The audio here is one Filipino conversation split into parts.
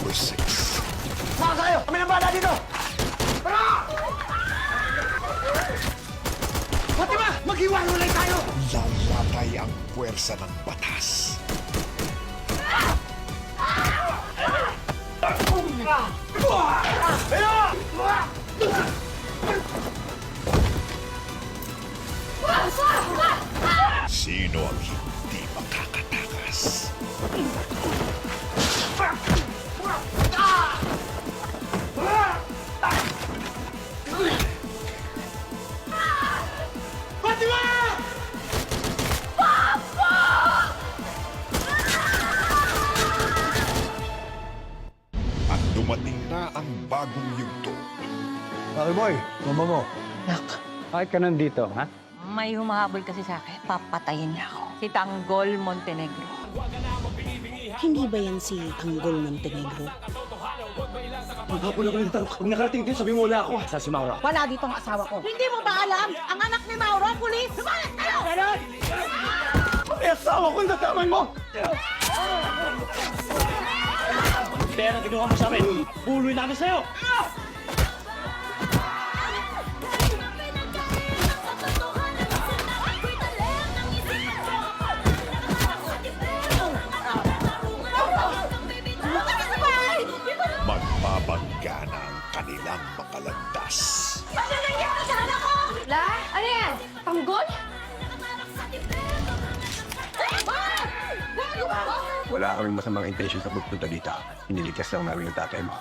number 6. Saka kayo! Kami ng bala dito! Tara! Fatima! Maghiwalay tayo! Lalatay ang puwersa ng batas. Sino ang hindi makakatakas? Fatima! At dumating na ang bagong yugto. Bakit boy? Mama mo. Nak, Bakit ka nandito, ha? may humahabol kasi sa akin. Papatayin niya ako. Si Tanggol Montenegro. Hindi ba yan si Tanggol Montenegro? Maghapon ako ng tanong. Kung nakarating din, sabi mo wala ako. Sa si Maura. Wala dito ang asawa ko. Hindi mo ba alam? Ang anak ni Mauro, pulis! Lumalas kayo! Ganon! May asawa ko nataman mo! Pera kinuha mo sa amin. Buloy namin sa'yo! Magbabangga na ang kanilang makalandas. Ano nangyari sa anak ko? La? Ano yan? Tanggol? Wala kaming masamang intention sa pagpunta dito. Iniligtas lang namin yung tatay mo.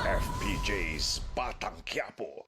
FPJ's Batang Quiapo.